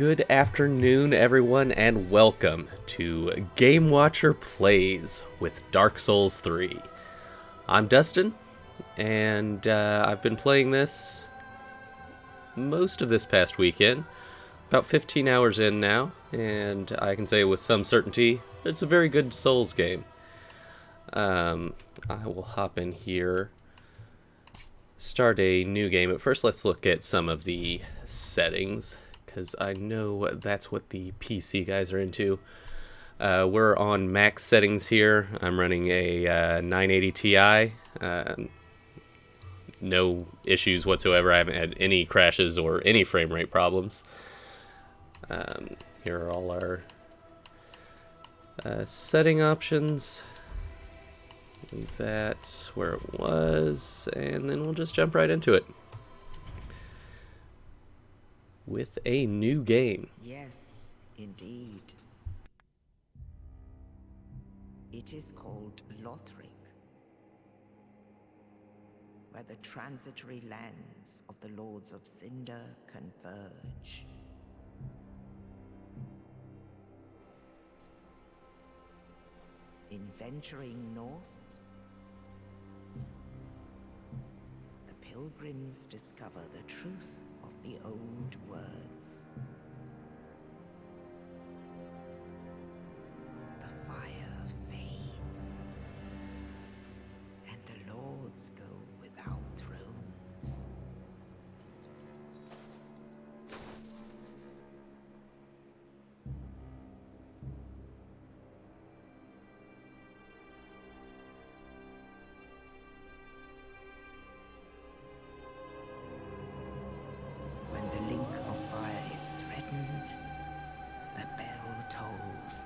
Good afternoon, everyone, and welcome to GameWatcher Plays with Dark Souls 3. I'm Dustin, and I've been playing this most of this past weekend, about 15 hours in now, and I can say with some certainty it's a very good Souls game. I will hop in here, start a new game, but first let's look at some of the settings, because I know that's what the PC guys are into. We're on max settings here. I'm running a 980 Ti. No issues whatsoever. I haven't had any crashes or any frame rate problems. Here are all our setting options. Leave that where it was, and then we'll just jump right into it with a new game. Yes, indeed. It is called Lothric, where the transitory lands of the Lords of Cinder converge. In venturing north, the pilgrims discover the truth of the old words. The fire fades, and the lords go without thrones. When the link of fire is threatened, the bell tolls,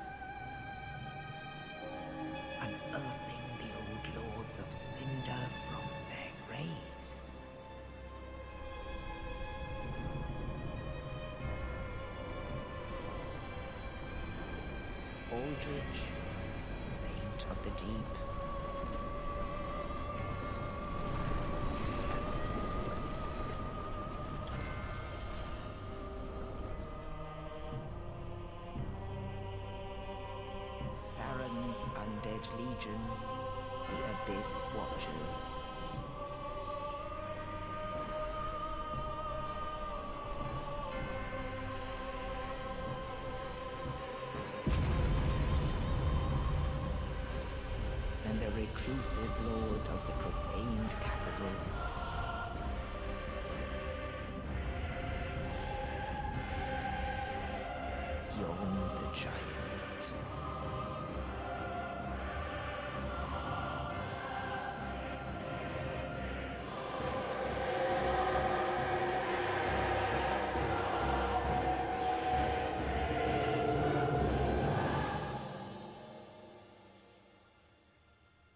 unearthing the old lords of Cinder from their graves. Aldrich, saint of the deep, Farron's Undead Legion, the Abyss Watchers. And the reclusive lord of the profaned capital. Yon the Giant.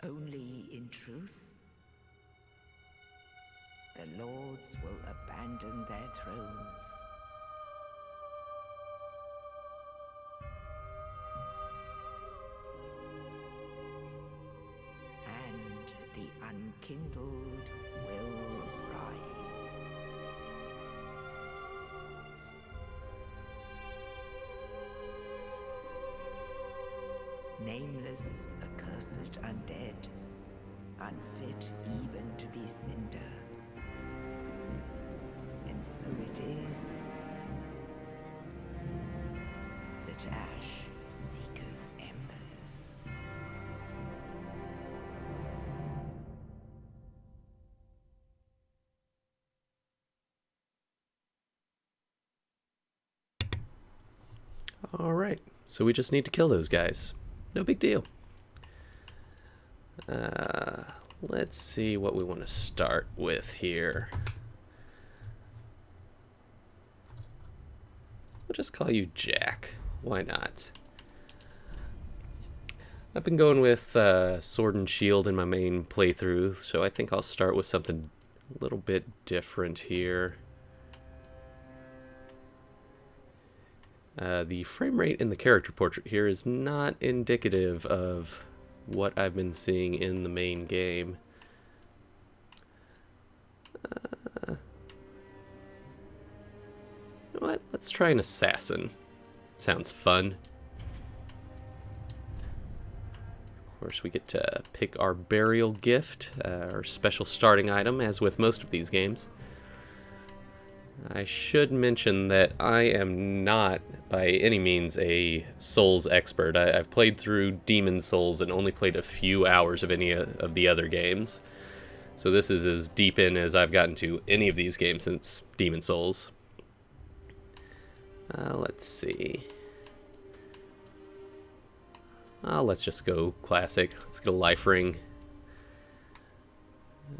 Only in truth, the lords will abandon their thrones. And the unkindled will rise. Nameless, accursed undead, unfit even to be cinder. And so it is that ash seeketh embers. Alright, so we just need to kill those guys. No big deal. Let's see what we want to start with here. I'll just call you Jack. Why not? I've been going with Sword and Shield in my main playthrough, so I think I'll start with something a little bit different here. The frame rate in the character portrait here is not indicative of what I've been seeing in the main game. You know what? Let's try an assassin. Sounds fun. Of course, we get to pick our burial gift, our special starting item, as with most of these games. I should mention that I am not, by any means, a Souls expert. I've played through Demon Souls and only played a few hours of any of the other games. So this is as deep in as I've gotten to any of these games since Demon Souls. Let's see. Let's just go classic. Let's get a life ring.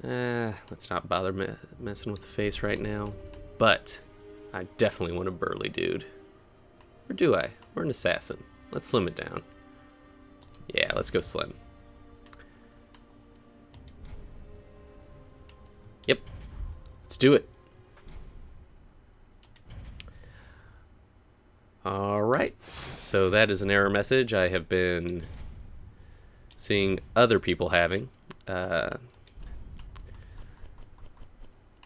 Let's not bother messing with the face right now. But I definitely want a burly dude. Or do I? We're an assassin. Let's slim it down. Yeah, let's go slim. Yep. Let's do it. Alright. So that is an error message I have been seeing other people having. That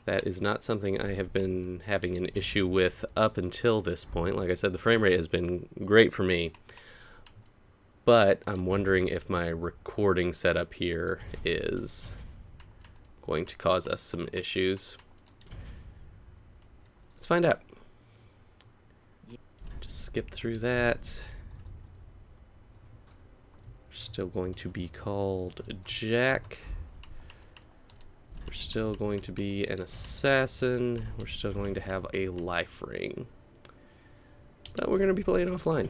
is not something I have been having an issue with up until this point. Like I said, the frame rate has been great for me. But I'm wondering if my recording setup here is going to cause us some issues. Let's find out. Just skip through that. We're still going to be called Jack. We're still going to be an assassin. We're still going to have a life ring. But we're going to be playing offline.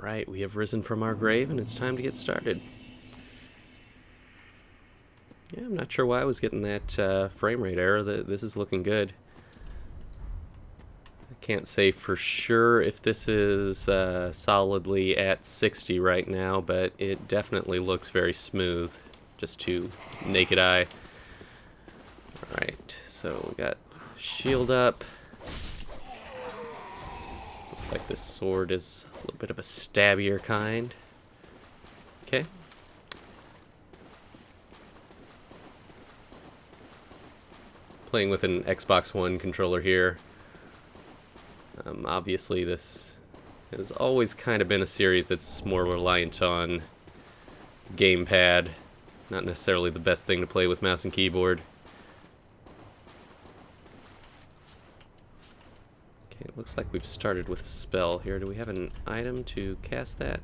Alright, we have risen from our grave and it's time to get started. Yeah, I'm not sure why I was getting that frame rate error. This is looking good. I can't say for sure if this is solidly at 60 right now, but it definitely looks very smooth, just to naked eye. Alright, so we got shield up. Looks like this sword is a little bit of a stabbier kind. Okay. Playing with an Xbox One controller here. Obviously this has always kind of been a series that's more reliant on gamepad. Not necessarily the best thing to play with mouse and keyboard. It looks like we've started with a spell here. Do we have an item to cast that?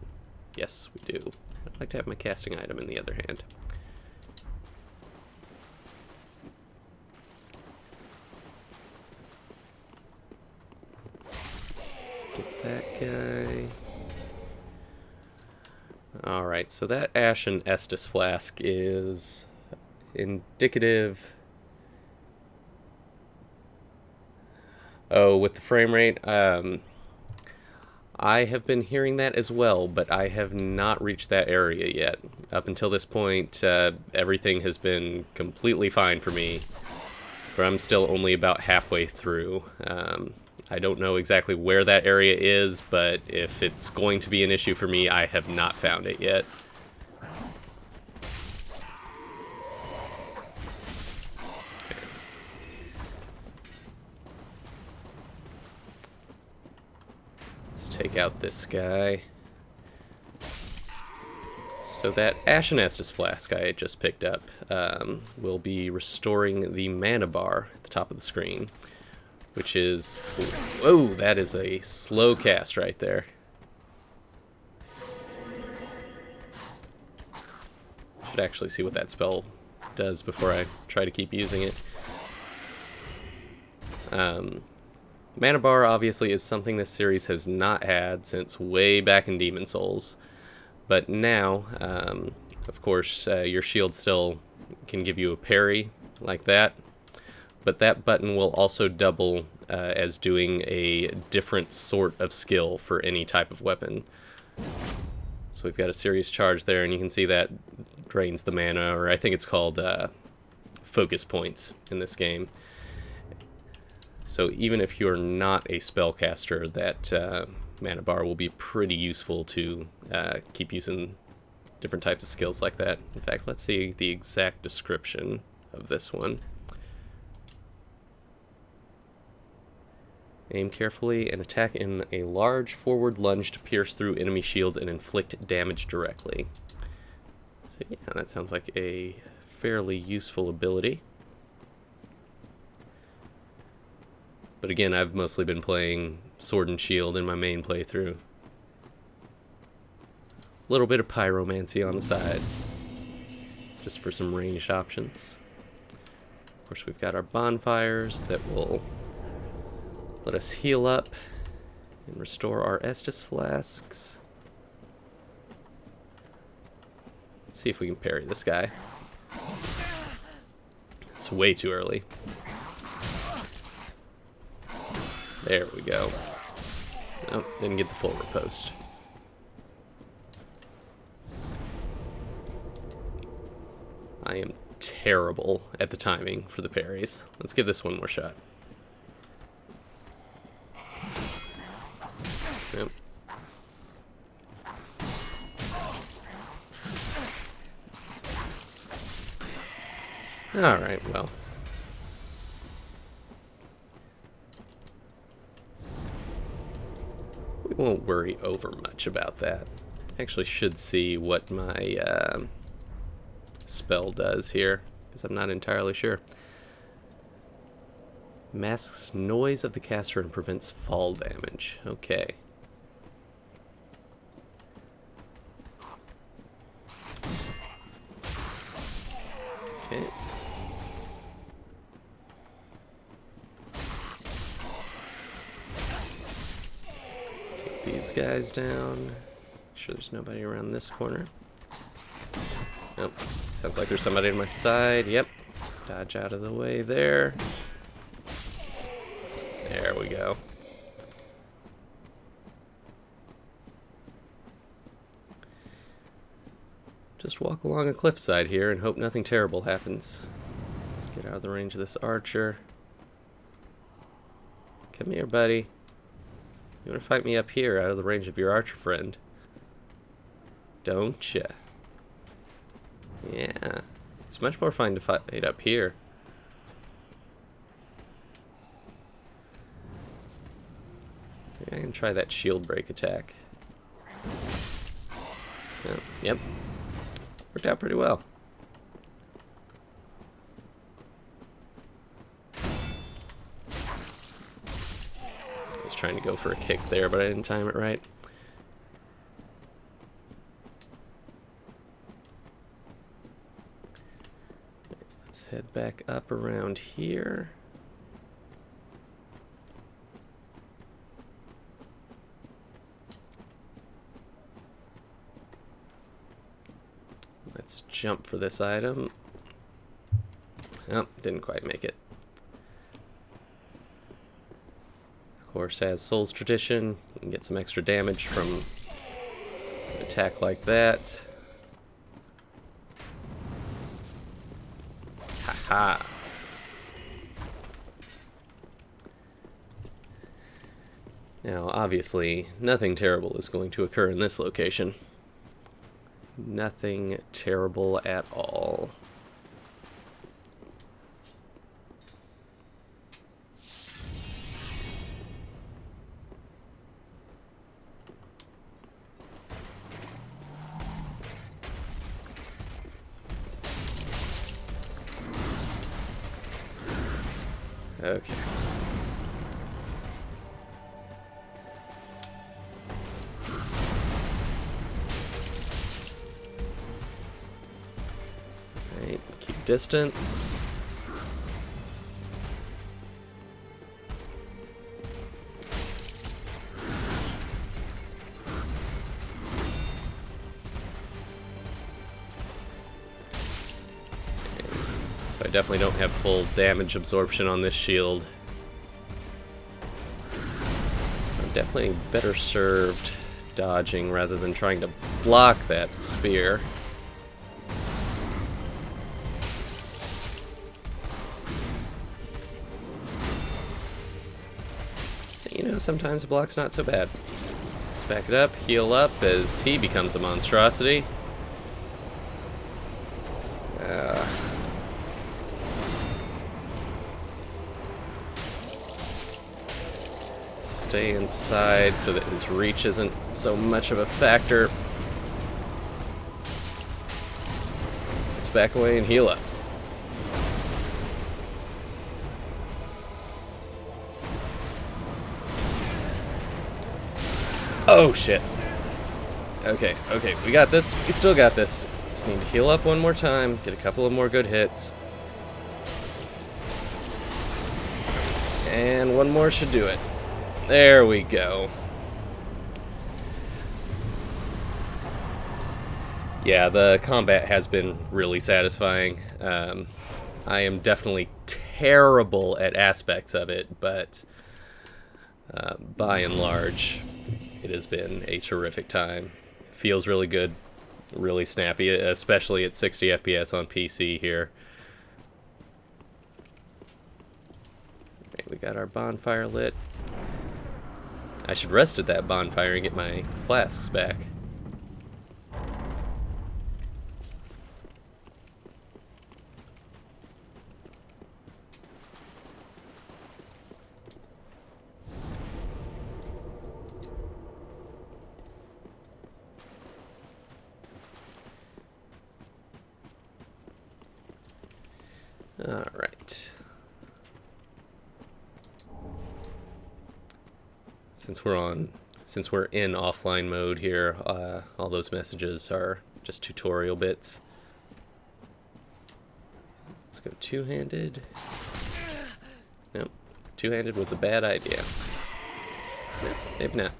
Yes, we do. I'd like to have my casting item in the other hand. Let's get that guy. Alright, so that Ashen Estus flask is indicative. Oh, with the frame rate, I have been hearing that as well, but I have not reached that area yet. Up until this point, everything has been completely fine for me, but I'm still only about halfway through. I don't know exactly where that area is, but if it's going to be an issue for me, I have not found it yet. Take out this guy. So that Ashen Estus flask I just picked up will be restoring the mana bar at the top of the screen, which is... Whoa, that is a slow cast right there. Should actually see what that spell does before I try to keep using it. Mana bar obviously is something this series has not had since way back in Demon Souls. But now, of course, your shield still can give you a parry like that. But that button will also double as doing a different sort of skill for any type of weapon. So we've got a serious charge there, and you can see that drains the mana, or I think it's called focus points in this game. So even if you're not a spellcaster, that mana bar will be pretty useful to keep using different types of skills like that. In fact, let's see the exact description of this one. Aim carefully and attack in a large forward lunge to pierce through enemy shields and inflict damage directly. So yeah, that sounds like a fairly useful ability. But again, I've mostly been playing Sword and Shield in my main playthrough. A little bit of pyromancy on the side, just for some ranged options. Of course, we've got our bonfires that will let us heal up and restore our Estus flasks. Let's see if we can parry this guy. It's way too early. There we go. Oh, didn't get the full riposte. I am terrible at the timing for the parries. Let's give this one more shot. Yep. Alright, well. We won't worry over much about that. I actually should see what my spell does here, because I'm not entirely sure. Masks noise of the caster and prevents fall damage. Okay. Okay. Take these guys down. Make sure there's nobody around this corner. Nope. Sounds like there's somebody on my side. Yep. Dodge out of the way there. There we go. Just walk along a cliffside here and hope nothing terrible happens. Let's get out of the range of this archer. Come here, buddy. You want to fight me up here out of the range of your archer friend? Don't ya? Yeah. It's much more fun to fight up here. Maybe I can try that shield break attack. Oh, yep. Worked out pretty well. I was trying to go for a kick there, but I didn't time it right. Let's head back up around here. Let's jump for this item. Oh, didn't quite make it. Of course, as Soul's Tradition, you can get some extra damage from an attack like that. Haha. Now, obviously, nothing terrible is going to occur in this location. Nothing terrible at all. Okay. Alright, keep distance. I definitely don't have full damage absorption on this shield. I'm definitely better served dodging rather than trying to block that spear. You know, sometimes a block's not so bad. Let's back it up, heal up as he becomes a monstrosity. Stay inside so that his reach isn't so much of a factor. Let's back away and heal up. Oh shit. Okay, we got this. We still got this. Just need to heal up one more time, get a couple of more good hits. And one more should do it. There we go. Yeah, the combat has been really satisfying. I am definitely terrible at aspects of it, but by and large, it has been a terrific time. Feels really good, really snappy, especially at 60 FPS on PC here. Right, we got our bonfire lit. I should rest at that bonfire and get my flasks back. All right. Since we're in offline mode here, all those messages are just tutorial bits. Let's go two-handed. Nope, two-handed was a bad idea. Nope, maybe not.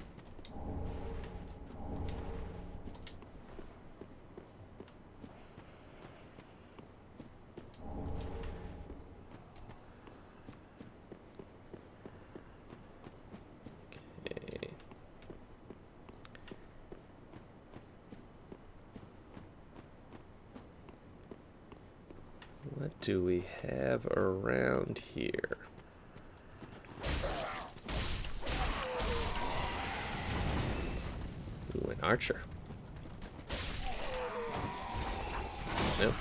What do we have around here? Ooh, an archer. Nope.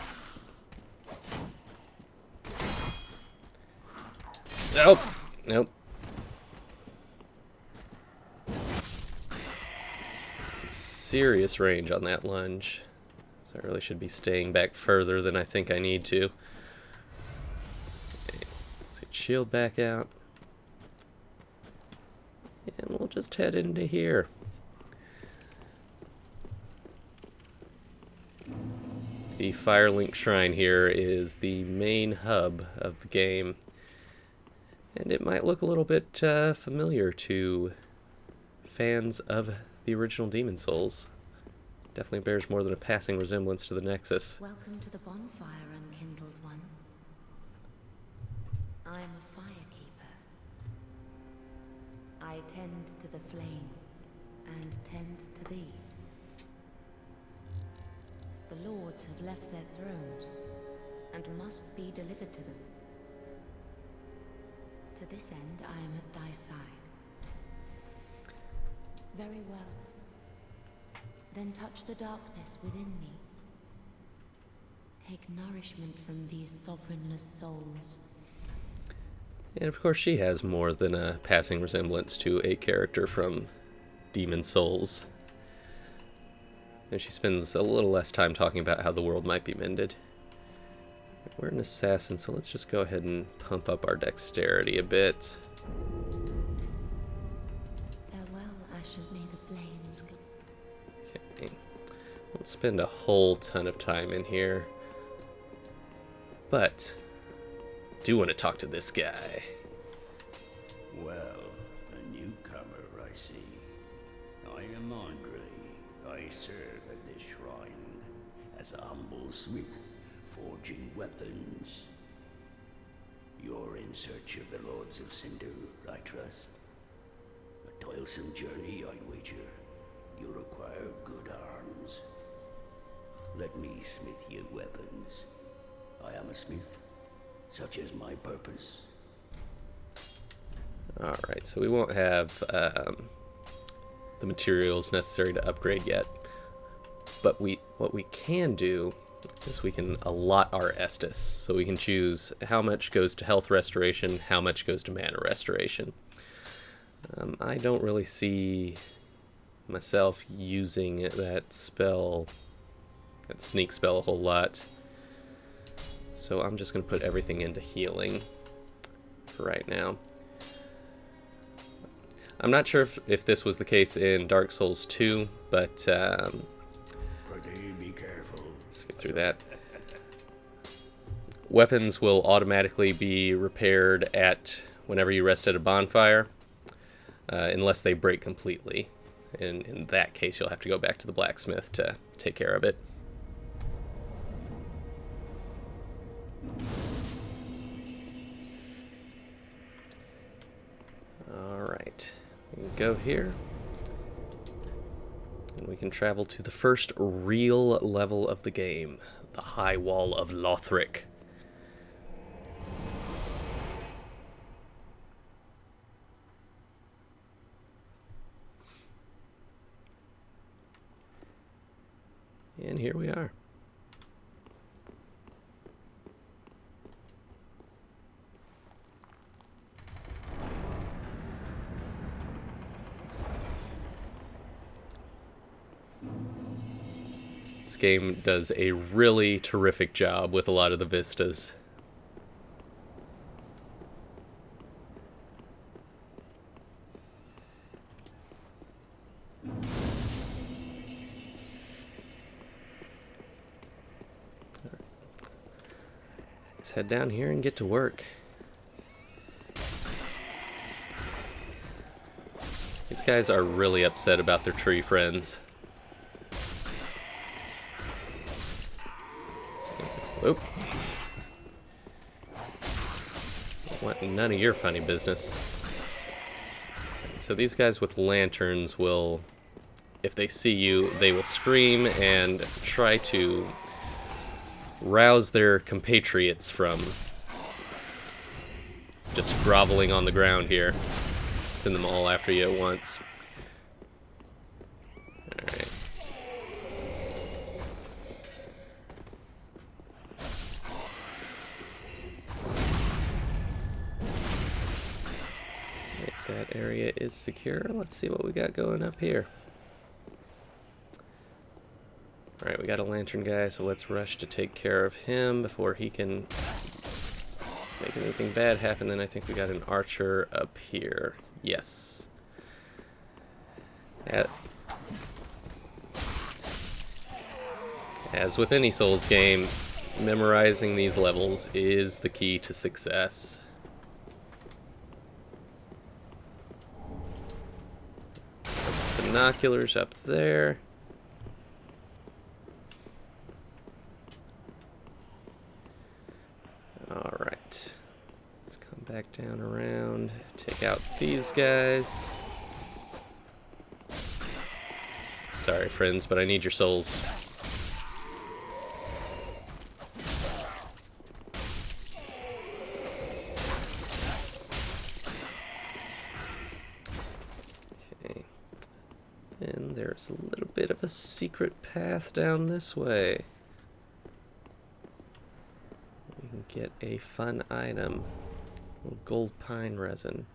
Nope. Nope. Some serious range on that lunge. So I really should be staying back further than I think I need to. Okay, let's get shield back out. And we'll just head into here. The Firelink Shrine here is the main hub of the game. And it might look a little bit familiar to fans of the original Demon Souls. Definitely bears more than a passing resemblance to the Nexus. Welcome to the bonfire, unkindled one. I am a firekeeper. I tend to the flame and tend to thee. The lords have left their thrones and must be delivered to them. To this end, I am at thy side. Very well. Then touch the darkness within me. Take nourishment from these sovereignless souls. And of course she has more than a passing resemblance to a character from Demon Souls. And she spends a little less time talking about how the world might be mended. We're an assassin, so let's just go ahead and pump up our dexterity a bit. Farewell, Ashen, may the flames go. Okay. Won't spend a whole ton of time in here. But I do want to talk to this guy. Well, a newcomer, I see. I am Andre. I serve at this shrine as a humble smith, forging weapons. You're in search of the Lords of Cinder, I trust. A toilsome journey, I'd wager. You'll require good arms. Let me smith you weapons. I am a smith. Such is my purpose. Alright, so we won't have the materials necessary to upgrade yet. But what we can do is we can allot our Estus. So we can choose how much goes to health restoration, how much goes to mana restoration. I don't really see myself using that spell, that sneak spell, a whole lot. So I'm just going to put everything into healing for right now. I'm not sure if this was the case in Dark Souls 2, but Be careful. let's get through that. Weapons will automatically be repaired at whenever you rest at a bonfire, unless they break completely. And in that case, you'll have to go back to the blacksmith to take care of it. Alright, we can go here. And we can travel to the first real level of the game, the High Wall of Lothric. And here we are. This game does a really terrific job with a lot of the vistas. Let's head down here and get to work. These guys are really upset about their tree friends. Oop. Want none of your funny business. So these guys with lanterns will, if they see you, they will scream and try to rouse their compatriots from just groveling on the ground here. Send them all after you at once. Alright. That area is secure. Let's see what we got going up here. Alright, we got a lantern guy, so let's rush to take care of him before he can make anything bad happen. Then I think we got an archer up here. Yes. As with any Souls game, memorizing these levels is the key to success. Binoculars up there. Alright. Let's come back down around. Take out these guys. Sorry, friends, but I need your souls. And there's a little bit of a secret path down this way. We can get a fun item. A little gold pine resin.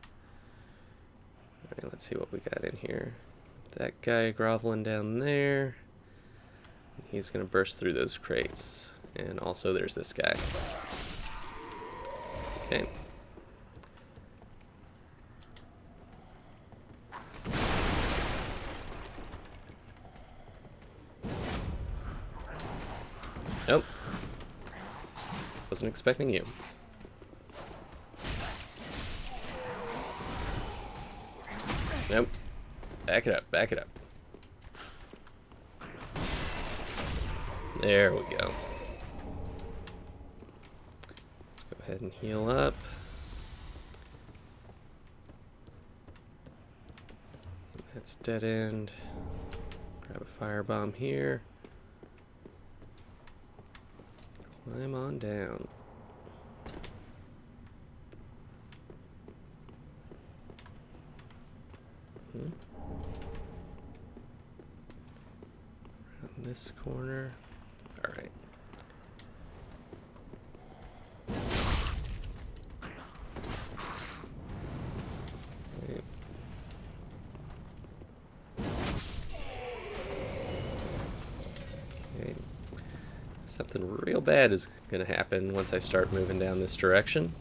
Alright, let's see what we got in here. That guy groveling down there. He's gonna burst through those crates. And also there's this guy. Okay. Nope. Wasn't expecting you. Nope. Back it up, back it up. There we go. Let's go ahead and heal up. That's dead end. Grab a firebomb here. Climb on down. Around this corner. All right. Okay. Something real bad is going to happen once I start moving down this direction.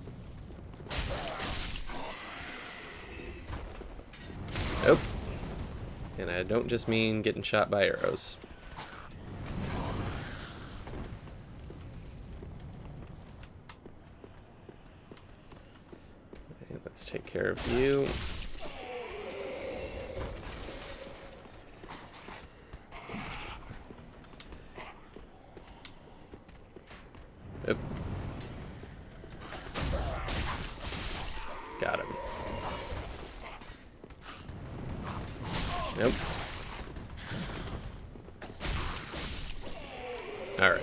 Nope. And I don't just mean getting shot by arrows. Okay, let's take care of you. Nope. Got him. Nope. All right.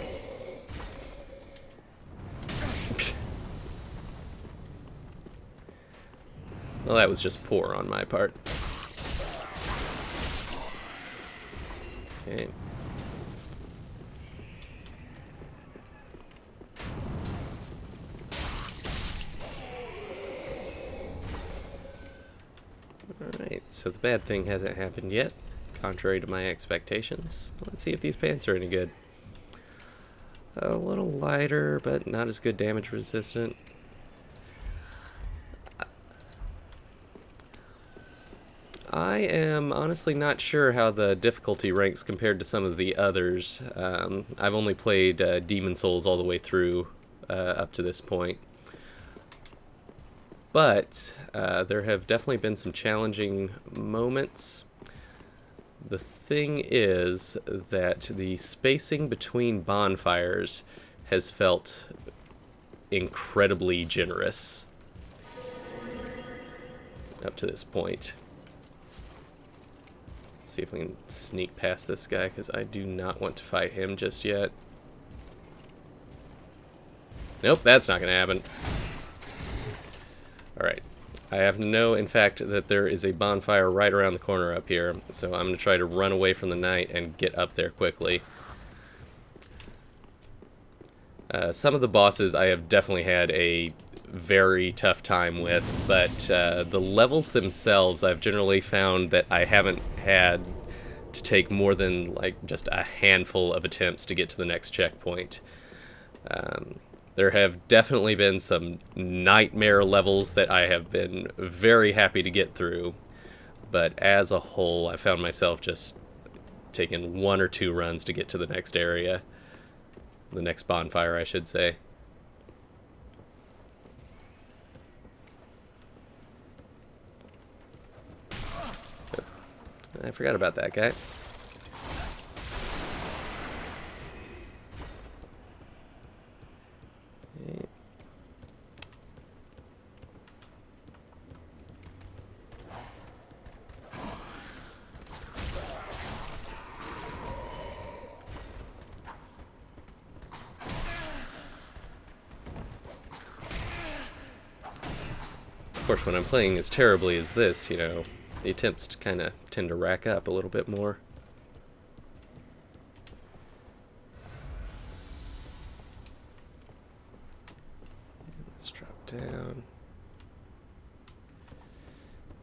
Well, that was just poor on my part. Okay. Alright, so the bad thing hasn't happened yet, contrary to my expectations. Let's see if these pants are any good. A little lighter, but not as good damage resistant. I am honestly not sure how the difficulty ranks compared to some of the others. I've only played Demon Souls all the way through up to this point. But there have definitely been some challenging moments. The thing is that the spacing between bonfires has felt incredibly generous up to this point. Let's see if we can sneak past this guy, because I do not want to fight him just yet. Nope, that's not going to happen. Alright, I have to know, in fact, that there is a bonfire right around the corner up here, so I'm going to try to run away from the night and get up there quickly. Some of the bosses I have definitely had a very tough time with, but the levels themselves I've generally found that I haven't had to take more than like just a handful of attempts to get to the next checkpoint. There have definitely been some nightmare levels that I have been very happy to get through, but as a whole, I found myself just taking 1 or 2 runs to get to the next area. The next bonfire, I should say. I forgot about that guy. Of course, when I'm playing as terribly as this, you know, the attempts kind of tend to rack up a little bit more. Let's drop down.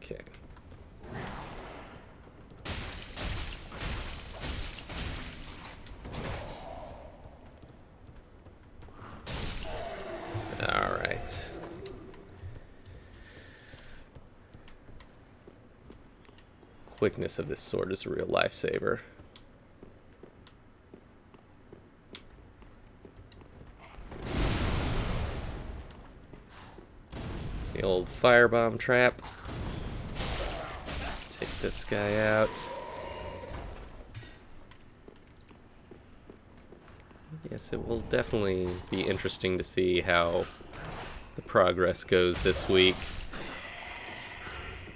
Okay. All right. Quickness of this sword is a real lifesaver. The old firebomb trap. Take this guy out. Yes, it will definitely be interesting to see how the progress goes this week.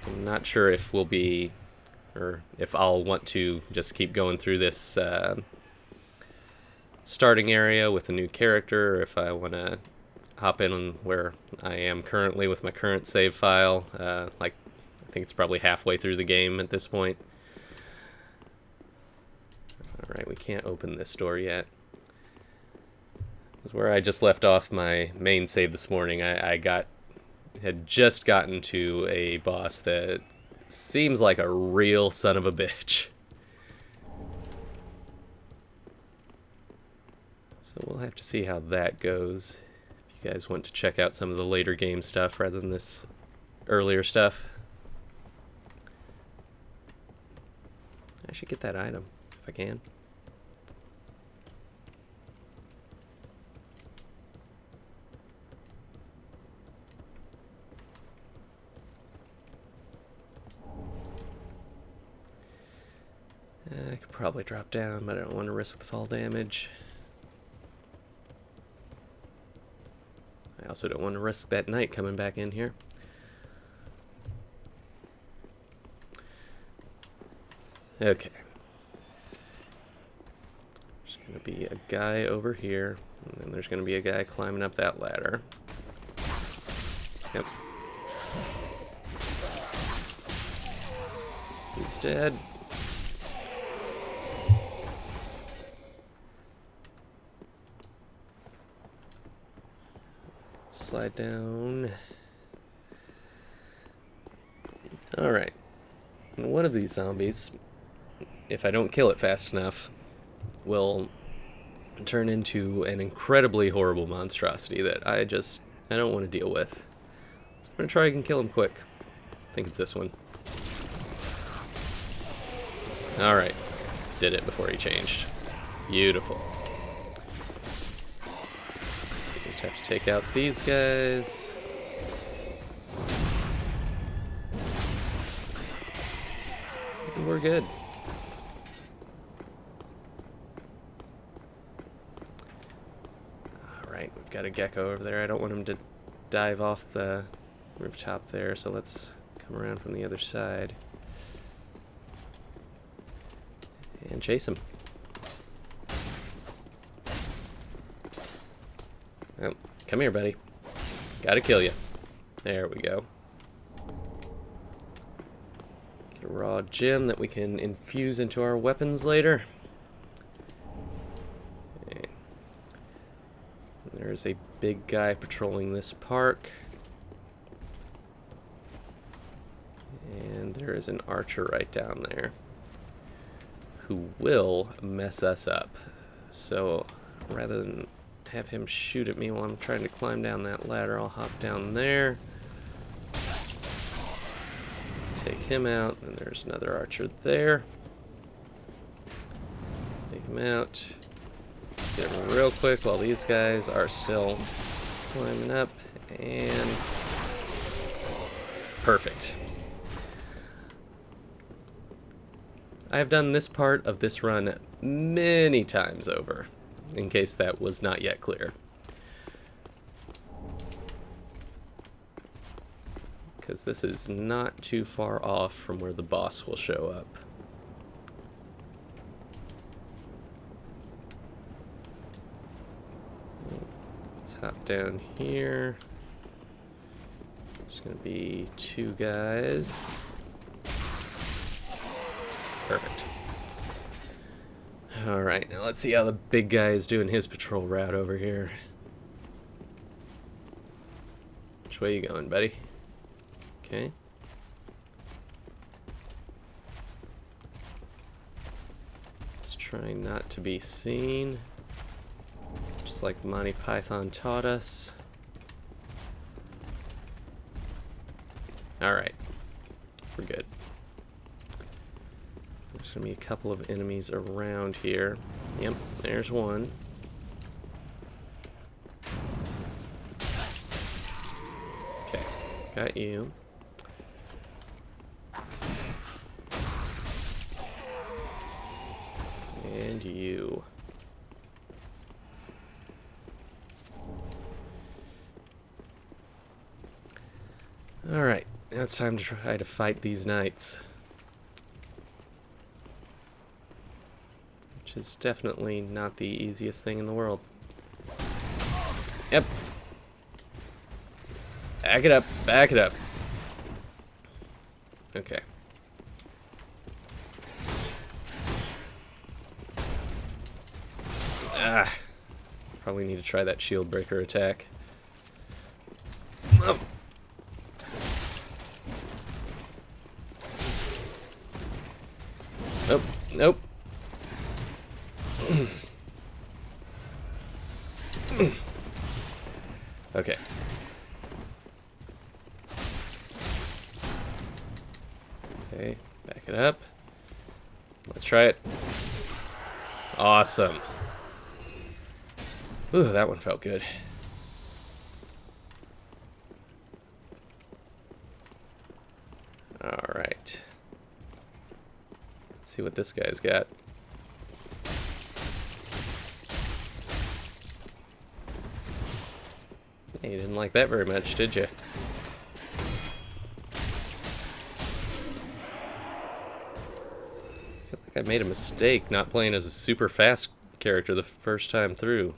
I'm not sure if we'll be or if I'll want to just keep going through this starting area with a new character, or if I want to hop in where I am currently with my current save file. Like, I think it's probably halfway through the game at this point. Alright, we can't open this door yet. This is where I just left off my main save this morning. I had just gotten to a boss that seems like a real son of a bitch. So we'll have to see how that goes. If you guys want to check out some of the later game stuff rather than this earlier stuff. I should get that item if I can. I could probably drop down, but I don't want to risk the fall damage. I also don't want to risk that knight coming back in here. Okay. There's going to be a guy over here, and then there's going to be a guy climbing up that ladder. Yep. He's dead. Slide down. Alright. One of these zombies, if I don't kill it fast enough, will turn into an incredibly horrible monstrosity that I don't want to deal with. So I'm going to try and kill him quick. I think it's this one. Alright. Did it before he changed. Beautiful. Just have to take out these guys. And we're good. Alright, we've got a gecko over there. I don't want him to dive off the rooftop there, so let's come around from the other side and chase him. Oh, come here, buddy. Gotta kill you. There we go. Get a raw gem that we can infuse into our weapons later. Okay. There's a big guy patrolling this park. And there is an archer right down there who will mess us up. So rather than have him shoot at me while I'm trying to climb down that ladder, I'll hop down there, take him out, and there's another archer there. Take him out. Get him real quick while these guys are still climbing up, and perfect. I have done this part of this run many times over, in case that was not yet clear. Because this is not too far off from where the boss will show up. Let's hop down here. There's going to be two guys. Perfect. Alright, now let's see how the big guy is doing his patrol route over here. Which way you going, buddy? Okay. Let's try not to be seen. Just like Monty Python taught us. Alright. We're good. There's going to be a couple of enemies around here. Yep, there's one. Okay, got you. And you. Alright, now it's time to try to fight these knights. which is definitely not the easiest thing in the world. Yep. Back it up, back it up. Okay. Ah. Probably need to try that shield breaker attack. Oh. Nope, nope. Okay. Okay, back it up. Let's try it. Awesome. Ooh, that one felt good. Alright. Let's see what this guy's got. Hey, you didn't like that very much, did you? I feel like I made a mistake not playing as a super fast character the first time through.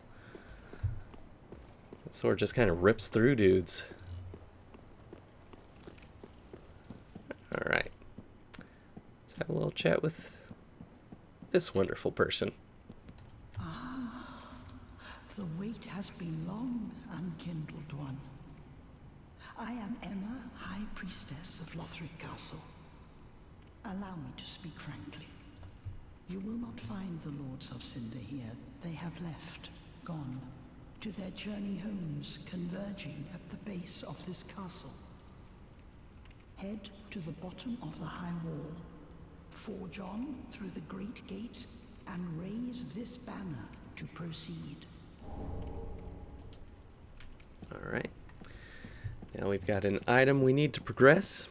That sword just kind of rips through dudes. Alright. Let's have a little chat with this wonderful person. The wait has been long, unkindled one. I am Emma, High Priestess of Lothric Castle. Allow me to speak frankly. You will not find the Lords of Cinder here. They have left, gone, to their journey homes converging at the base of this castle. Head to the bottom of the high wall, forge on through the great gate, and raise this banner to proceed. Alright. Now we've got an item we need to progress.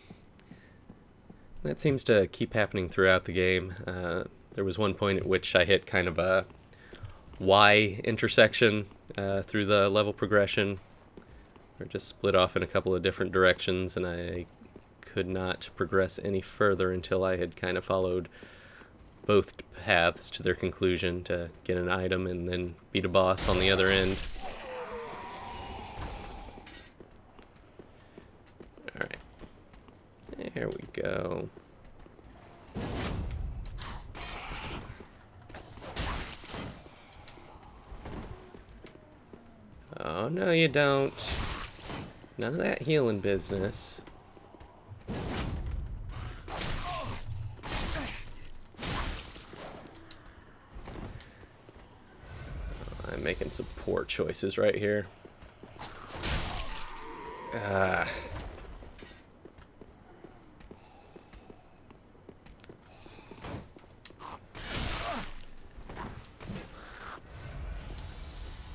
That seems to keep happening throughout the game. There was one point at which I hit kind of a Y intersection through the level progression. Or just split off in a couple of different directions, and I could not progress any further until I had kind of followed both paths to their conclusion to get an item and then beat a boss on the other end. Alright. There we go. Oh, no you don't. None of that healing business. I'm making some poor choices right here. Ah.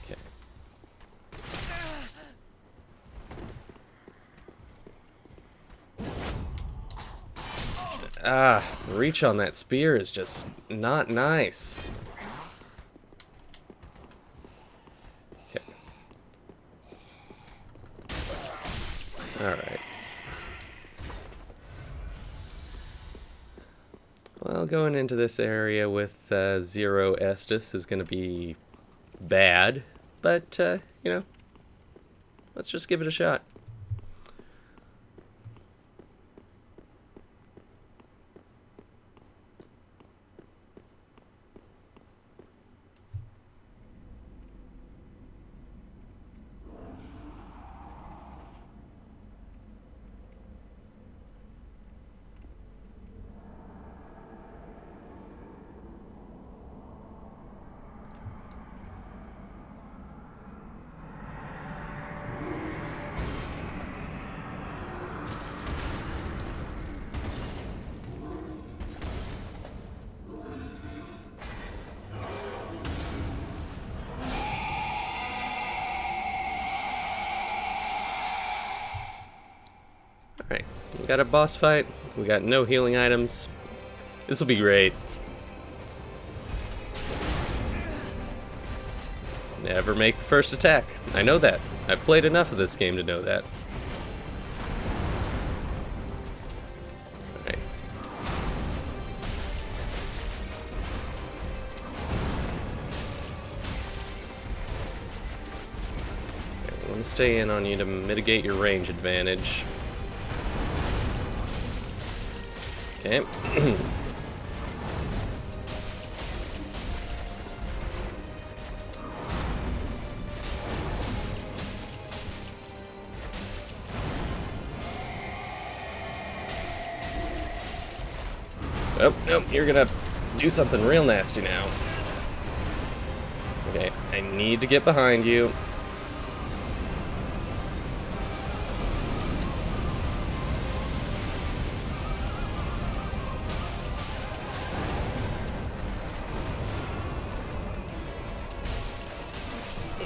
Okay. Ah, reach on that spear is just not nice. Alright. Well, going into this area with 0 Estus is going to be bad, but, you know, let's just give it a shot. Alright, we got a boss fight, we got no healing items. This will be great. Never make the first attack. I know that. I've played enough of this game to know that. Alright. stay in on you to mitigate your range advantage. Okay. Oh, nope, you're gonna do something real nasty now. Okay, I need to get behind you.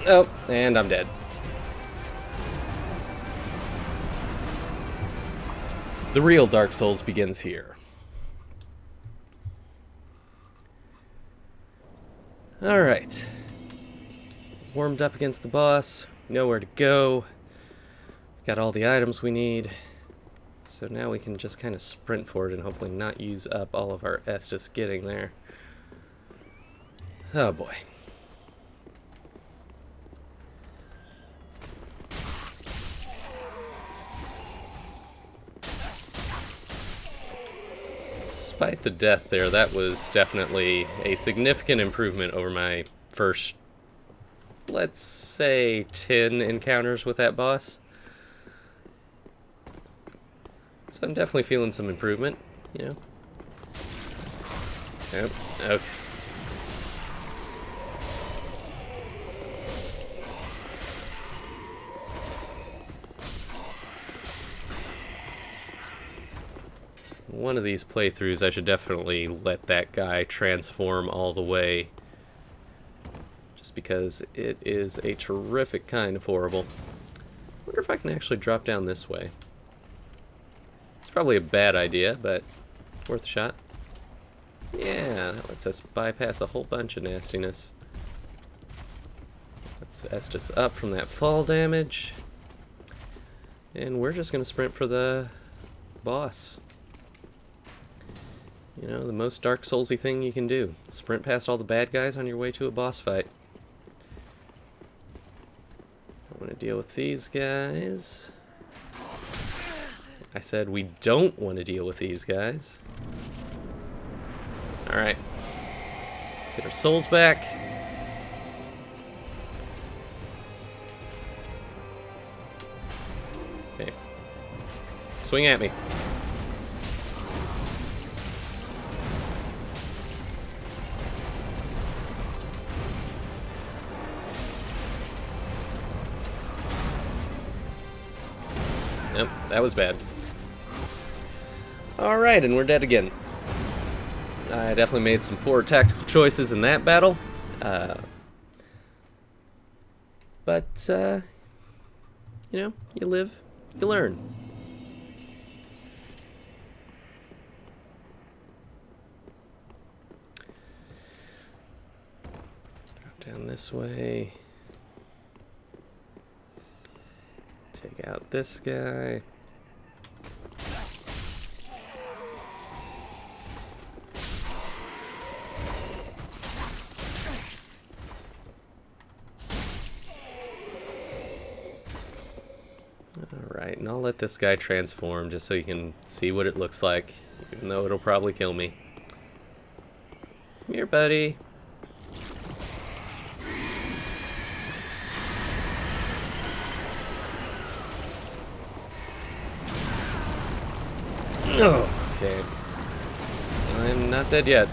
Oh, and I'm dead. The real Dark Souls begins here. Alright. Warmed up against the boss. Know where to go. Got all the items we need. So now we can just kind of sprint forward and hopefully not use up all of our Estus getting there. Oh boy. Despite the death there, that was definitely a significant improvement over my first, let's say, 10 encounters with that boss. So I'm definitely feeling some improvement, you know. Yep, okay. One of these playthroughs, I should definitely let that guy transform all the way. Just because it is a terrific kind of horrible. I wonder if I can actually drop down this way. It's probably a bad idea, but worth a shot. Yeah, that lets us bypass a whole bunch of nastiness. Let's Estus up from that fall damage. And we're just going to sprint for the boss. You know, the most Dark Soulsy thing you can do. Sprint past all the bad guys on your way to a boss fight. I want to deal with these guys. I said we don't want to deal with these guys. Alright. Let's get our souls back. Okay. Swing at me. Yep, that was bad. Alright, and we're dead again. I definitely made some poor tactical choices in that battle. But, you know, you live, you learn. Drop down this way. Take out this guy. Alright, and I'll let this guy transform just so you can see what it looks like, even though it'll probably kill me. Come here, buddy. Oh, okay. I'm not dead yet.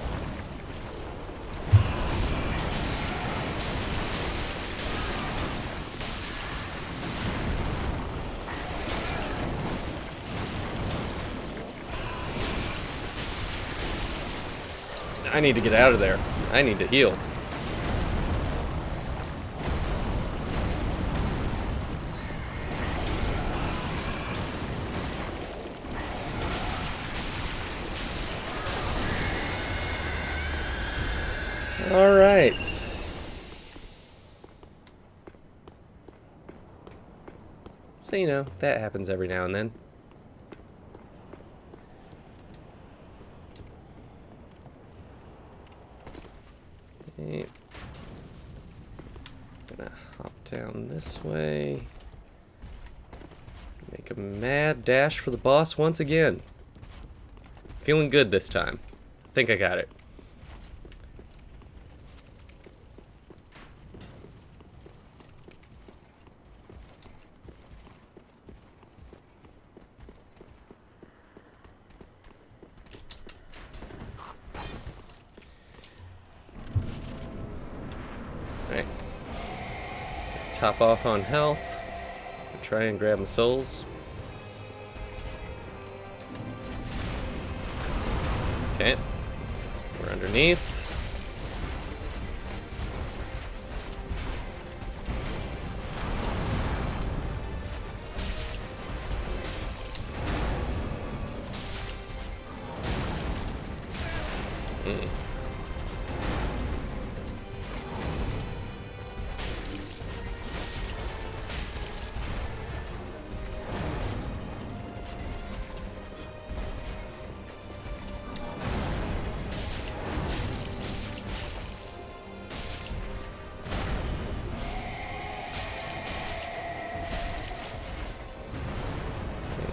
I need to get out of there. I need to heal. All right. So, you know, that happens every now and then. Okay. Gonna hop down this way. Make a mad dash for the boss once again. Feeling good this time. I think I got it. Alright. Top off on health. Try and grab my souls. Okay. We're underneath.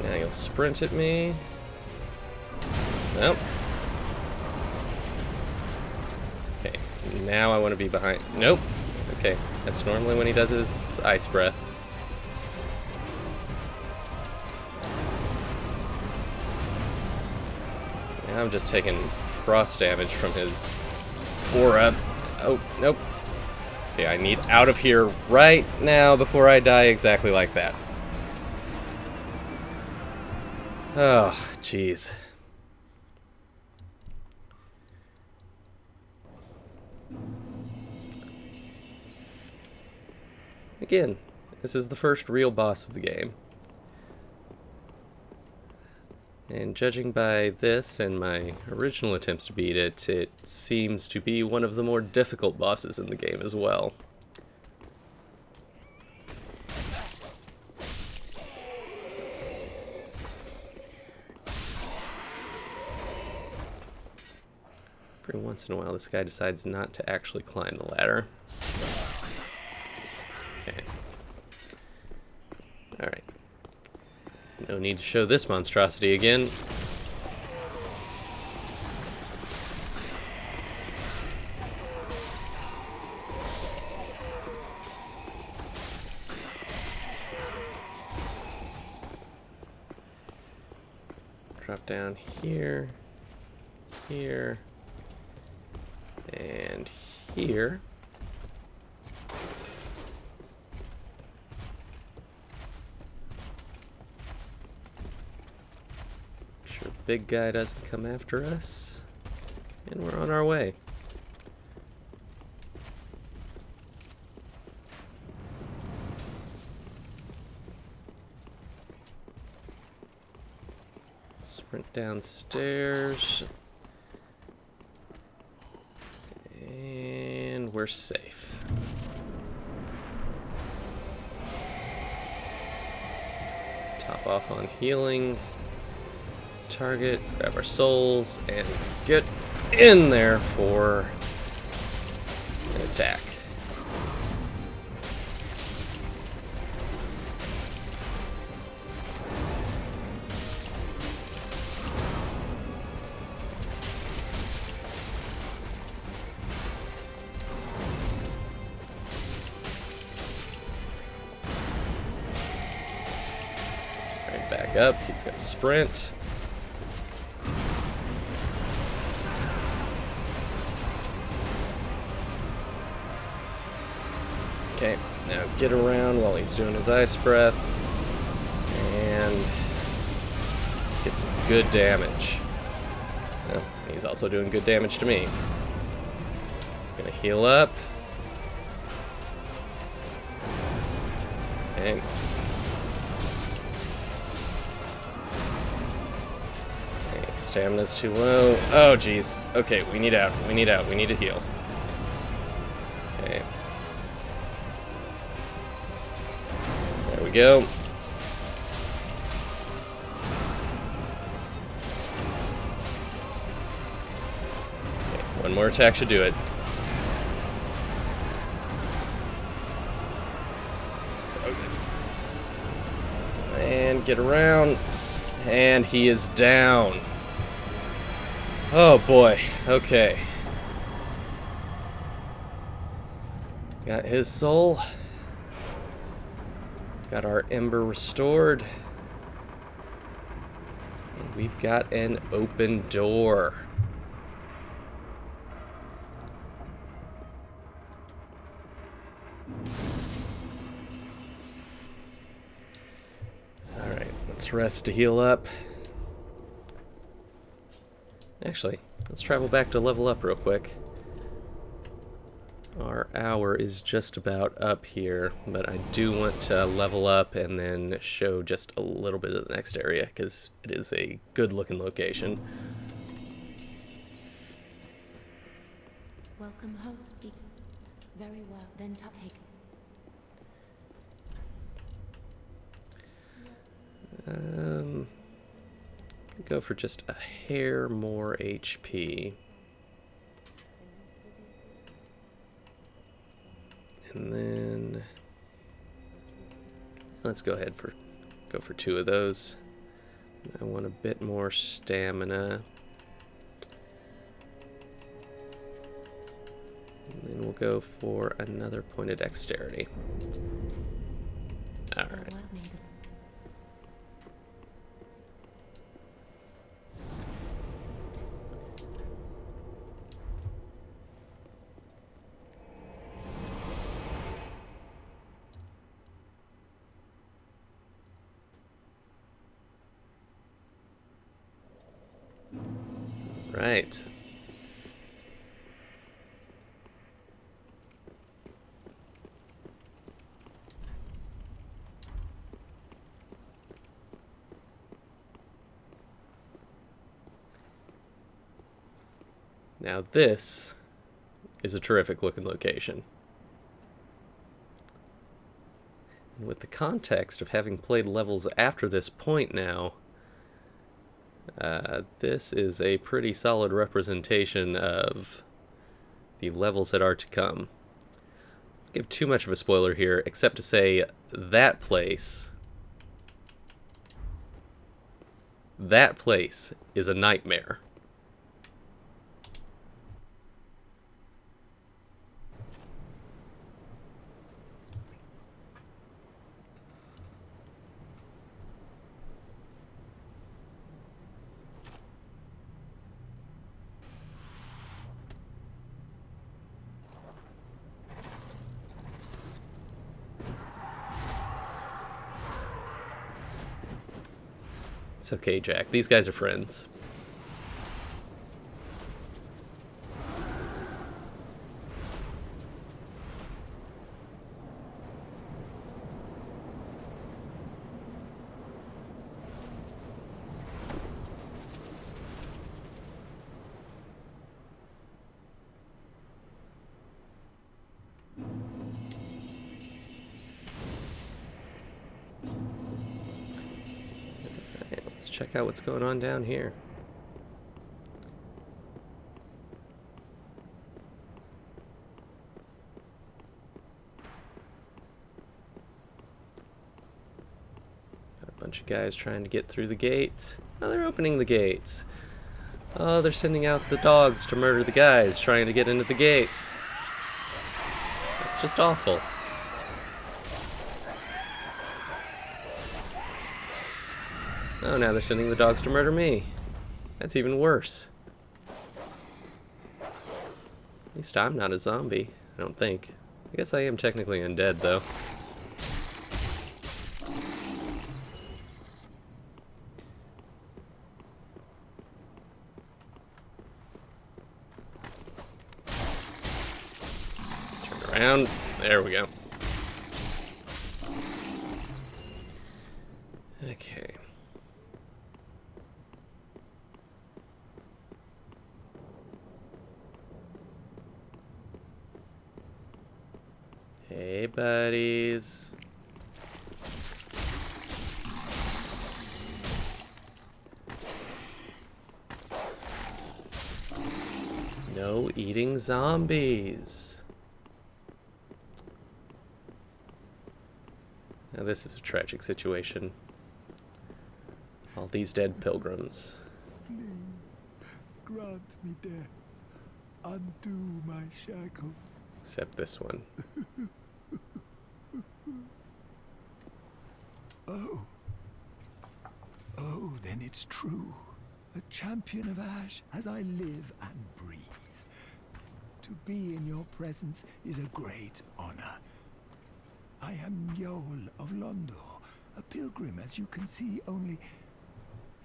Now you'll sprint at me. Nope. Okay, now I want to be behind. Nope. Okay, that's normally when he does his ice breath. Now I'm just taking frost damage from his aura. Oh, nope. Okay, I need out of here right now before I die exactly like that. Oh, jeez. Again, this is the first real boss of the game. And judging by this and my original attempts to beat it, it seems to be one of the more difficult bosses in the game as well. Every once in a while, this guy decides not to actually climb the ladder. Okay. Alright. No need to show this monstrosity again. Drop down here, here, and here. Sure, big guy doesn't come after us, and we're on our way. Sprint downstairs. And we're safe. Top off on healing. Target, grab our souls, and get in there for an attack. Back up, he's got a sprint. Okay, now get around while he's doing his ice breath and get some good damage. Well, he's also doing good damage to me. Gonna heal up. Okay. Stamina's too low. Oh, jeez. Okay, we need out. We need out. We need to heal. Okay. There we go. Okay, one more attack should do it. And get around. And he is down. Oh boy. Okay. Got his soul. Got our ember restored. And we've got an open door. Alright, let's rest to heal up. Actually, let's travel back to level up real quick. Our hour is just about up here, but I do want to level up and then show just a little bit of the next area, because it is a good looking location. Welcome home. Speak very well. Then take. Go for just a hair more HP. And then let's go ahead go for 2 of those. I want a bit more stamina. And then we'll go for another point of dexterity. All right. Right. Now this is a terrific looking location. And with the context of having played levels after this point now, this is a pretty solid representation of the levels that are to come. I'll give too much of a spoiler here, except to say that place is a nightmare. It's okay, Jack. These guys are friends. Let's check out what's going on down here. Got a bunch of guys trying to get through the gates. Oh, they're opening the gates. Oh, they're sending out the dogs to murder the guys trying to get into the gates. That's just awful. Oh, now they're sending the dogs to murder me. That's even worse. At least I'm not a zombie, I don't think. I guess I am technically undead, though. Turn around. There we go. Okay. Hey, buddies. No eating zombies. Now this is a tragic situation. All these dead pilgrims. Please, grant me death. Undo my shackles. Except this one. Oh. Oh, then it's true. A champion of Ash as I live and breathe. To be in your presence is a great honor. I am Yol of Londor, a pilgrim, as you can see, only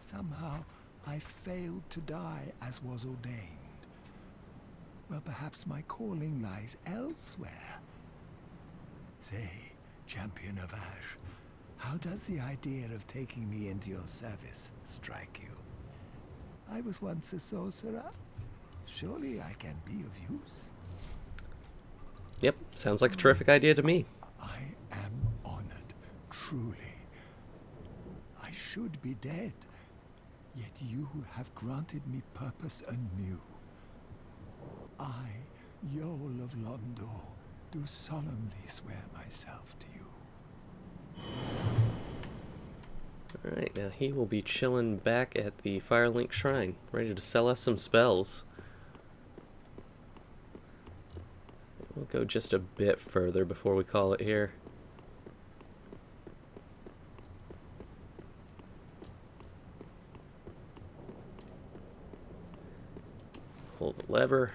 somehow I failed to die as was ordained. Well, perhaps my calling lies elsewhere. Say, champion of Ash, how does the idea of taking me into your service strike you? I was once a sorcerer. Surely I can be of use. Yep, sounds like a terrific idea to me. I am honored, truly. I should be dead, yet you have granted me purpose anew. I, Yol of Londor, do solemnly swear myself to you. Alright, now he will be chilling back at the Firelink Shrine, ready to sell us some spells. We'll go just a bit further before we call it here. Hold the lever.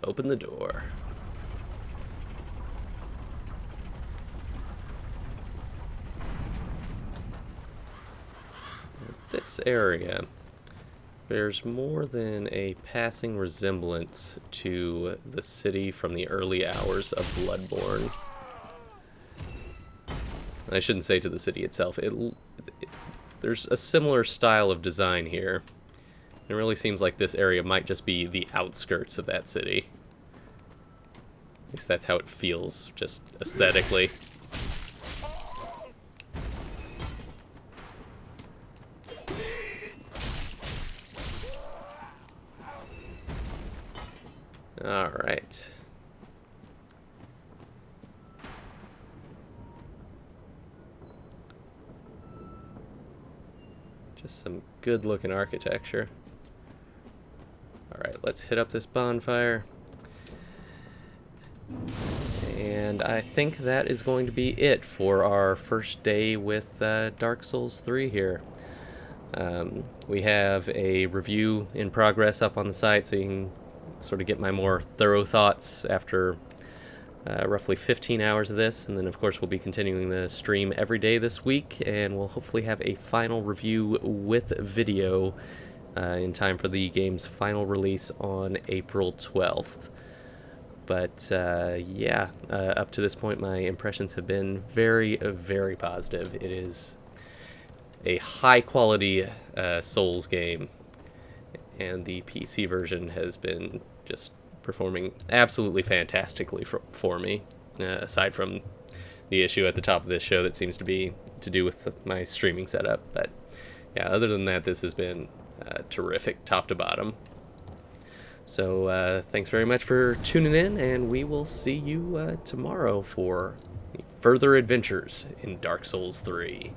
Open the door. This area bears more than a passing resemblance to the city from the early hours of Bloodborne. I shouldn't say to the city itself. There's a similar style of design here. It really seems like this area might just be the outskirts of that city. At least that's how it feels, just aesthetically. Alright. Just some good looking architecture. Alright, let's hit up this bonfire. And I think that is going to be it for our first day with Dark Souls 3 here. We have a review in progress up on the site, so you can sort of get my more thorough thoughts after roughly 15 hours of this. And then, of course, we'll be continuing the stream every day this week, and we'll hopefully have a final review with video in time for the game's final release on April 12th. But yeah, up to this point, my impressions have been very, very positive. It is a high-quality Souls game, and the PC version has been just performing absolutely fantastically for me, aside from the issue at the top of this show that seems to be to do with my streaming setup. But yeah, other than that, this has been terrific, top to bottom. So thanks very much for tuning in, and we will see you tomorrow for further adventures in Dark Souls 3.